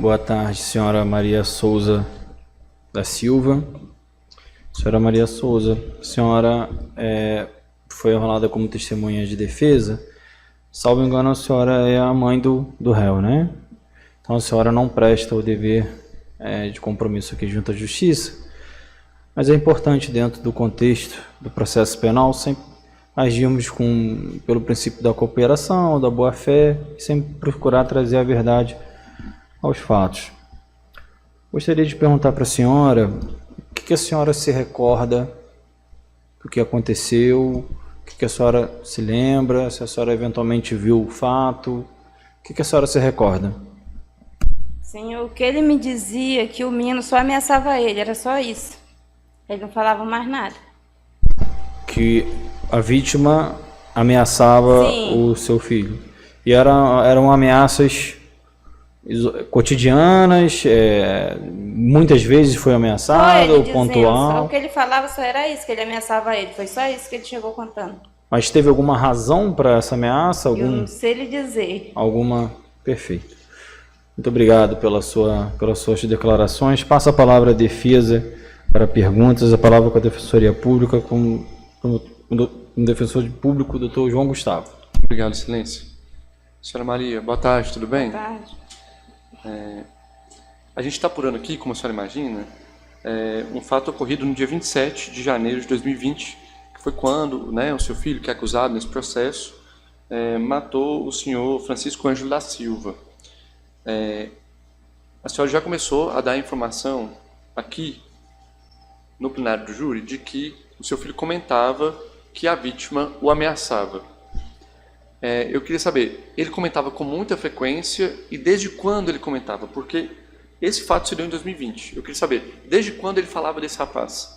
Boa tarde, senhora Maria Souza da Silva. Senhora Maria Souza, a senhora foi arrolada como testemunha de defesa. Salvo engano, a senhora é a mãe do réu, né? Então a senhora não presta o dever de compromisso aqui junto à justiça, mas é importante, dentro do contexto do processo penal, sempre agirmos pelo princípio da cooperação, da boa-fé, e sempre procurar trazer a verdade aos fatos. Gostaria de perguntar para a senhora o que a senhora se recorda do que aconteceu, o que a senhora se lembra, se a senhora eventualmente viu o fato, o que a senhora se recorda? Senhor, o que ele me dizia que o menino só ameaçava ele, era só isso. Ele não falava mais nada. Que a vítima ameaçava Sim. o seu filho. E eram ameaças cotidianas, muitas vezes foi ameaçado, ou pontual. Só o que ele falava só era isso, que ele ameaçava ele. Foi só isso que ele chegou contando. Mas teve alguma razão para essa ameaça? Eu não sei lhe dizer. Alguma? Perfeito. Muito obrigado pelas suas declarações. Passa a palavra à defesa para perguntas, a palavra com a Defensoria Pública, com o defensor público, doutor João Gustavo. Obrigado, excelência. Senhora Maria, boa tarde, tudo bem? Boa tarde. A gente está apurando aqui, como a senhora imagina, um fato ocorrido no dia 27 de janeiro de 2020, que foi quando o seu filho, que é acusado nesse processo, matou o senhor Francisco Ângelo da Silva. A senhora já começou a dar informação aqui, no plenário do júri, de que o seu filho comentava que a vítima o ameaçava. Eu queria saber, ele comentava com muita frequência e desde quando ele comentava? Porque esse fato se deu em 2020. Eu queria saber, desde quando ele falava desse rapaz?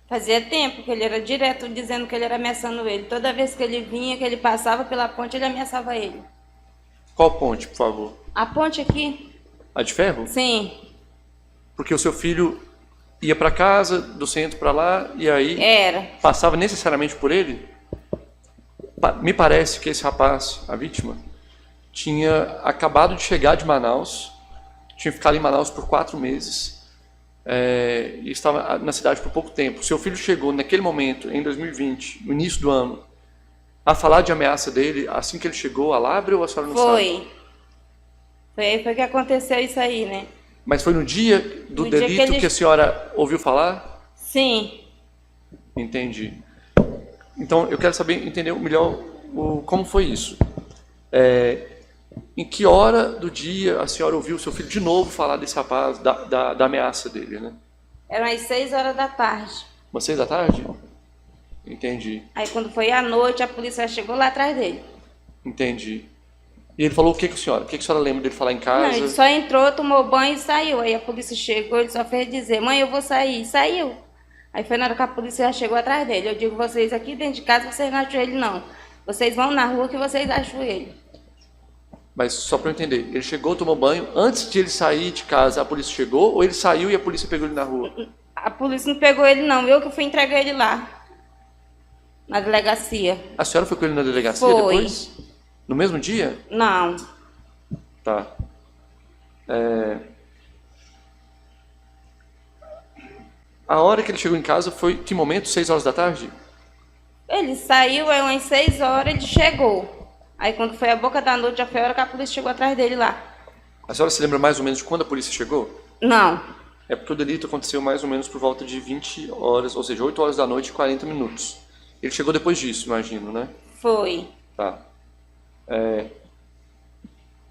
Fazia tempo que ele era direto dizendo que ele era ameaçando ele. Toda vez que ele vinha, que ele passava pela ponte, ele ameaçava ele. Qual ponte, por favor? A ponte aqui? A de ferro? Sim. Porque o seu filho ia para casa, do centro para lá, e aí passava necessariamente por ele? Me parece que esse rapaz, a vítima, tinha acabado de chegar de Manaus, tinha ficado em Manaus por 4 meses, e estava na cidade por pouco tempo. Seu filho chegou naquele momento, em 2020, no início do ano, a falar de ameaça dele assim que ele chegou a Lábrea, ou a senhora não sabe? Foi que aconteceu isso aí, né? Mas foi no dia do delito que a senhora ouviu falar? Sim. Entendi. Então, eu quero entender melhor como foi isso. Em que hora do dia a senhora ouviu o seu filho de novo falar desse rapaz, da ameaça dele, né? Eram as 6 horas da tarde. Umas 6 da tarde? Entendi. Aí, quando foi à noite, a polícia chegou lá atrás dele. Entendi. E ele falou o que com a senhora? O que a senhora lembra dele falar em casa? Não, ele só entrou, tomou banho e saiu. Aí a polícia chegou, ele só fez dizer, mãe, eu vou sair. E saiu. Aí foi na hora que a polícia já chegou atrás dele. Eu digo, vocês aqui dentro de casa, vocês não acham ele, não. Vocês vão na rua que vocês acham ele. Mas só para eu entender, ele chegou, tomou banho, antes de ele sair de casa, a polícia chegou, ou ele saiu e a polícia pegou ele na rua? A polícia não pegou ele, não. Eu que fui entregar ele lá, na delegacia. A senhora foi com ele na delegacia foi. Depois? No mesmo dia? Não. Tá. A hora que ele chegou em casa foi, que momento? 6 horas da tarde? Ele saiu, aí umas 6 horas ele chegou. Aí quando foi a boca da noite, já foi a hora que a polícia chegou atrás dele lá. A senhora se lembra mais ou menos de quando a polícia chegou? Não. É porque o delito aconteceu mais ou menos por volta de 20 horas, ou seja, 8 horas da noite e 40 minutos. Ele chegou depois disso, imagino, né? Foi. Tá.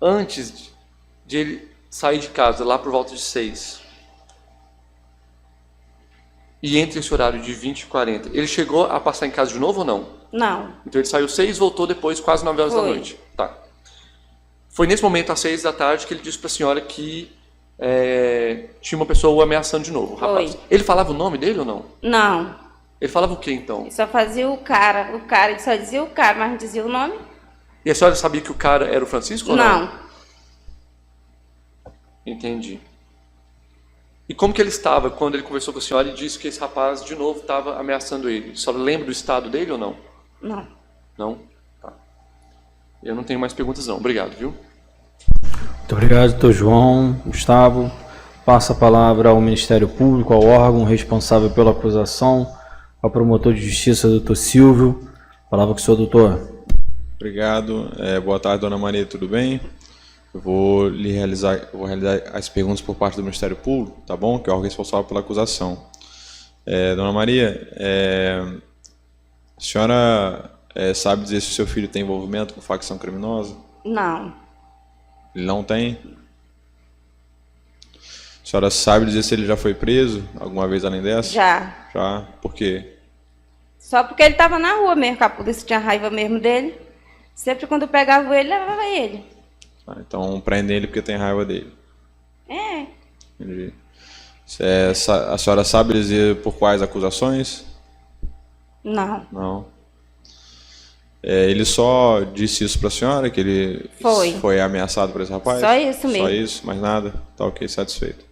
Antes de ele sair de casa, lá por volta de 6, e entre esse horário de 20 e 40, ele chegou a passar em casa de novo ou não? Não. Então ele saiu 6 e voltou depois, quase 9 horas da noite. Tá. Foi nesse momento, às 6 da tarde, que ele disse para a senhora que tinha uma pessoa o ameaçando de novo, o rapaz. Foi. Ele falava o nome dele ou não? Não. Ele falava o que então? Ele só fazia o cara, ele só dizia o cara, mas não dizia o nome. E a senhora sabia que o cara era o Francisco ou não? Não. Entendi. E como que ele estava quando ele conversou com a senhora e disse que esse rapaz de novo estava ameaçando ele? A senhora lembra do estado dele ou não? Não. Não? Tá. Eu não tenho mais perguntas não. Obrigado, viu? Muito Muito obrigado, doutor João. Gustavo, passa a palavra ao Ministério Público, ao órgão responsável pela acusação, ao promotor de justiça, doutor Silvio. Palavra com o senhor, doutor. Obrigado. Boa tarde, dona Maria, tudo bem? Eu vou realizar as perguntas por parte do Ministério Público, tá bom? Que é o órgão responsável pela acusação. Dona Maria, a senhora sabe dizer se o seu filho tem envolvimento com facção criminosa? Não. Ele não tem? A senhora sabe dizer se ele já foi preso alguma vez além dessa? Já. Já? Por quê? Só porque ele estava na rua mesmo, que a polícia tinha raiva mesmo dele. Sempre quando pegava ele, levava ele. Então prende ele porque tem raiva dele. Entendi. A senhora sabe dizer por quais acusações? Não. Não. Ele só disse isso para a senhora, que ele foi ameaçado por esse rapaz? Só isso mesmo. Só isso, mais nada? Tá ok, satisfeito.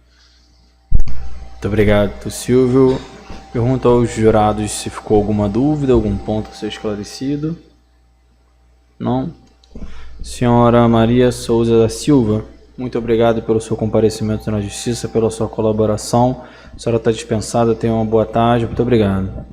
Muito obrigado, doutor Silvio. Pergunto aos jurados se ficou alguma dúvida, algum ponto a ser esclarecido. Não? Senhora Maria Souza da Silva, muito obrigado pelo seu comparecimento na Justiça, pela sua colaboração. A senhora está dispensada, tenha uma boa tarde. Muito obrigado.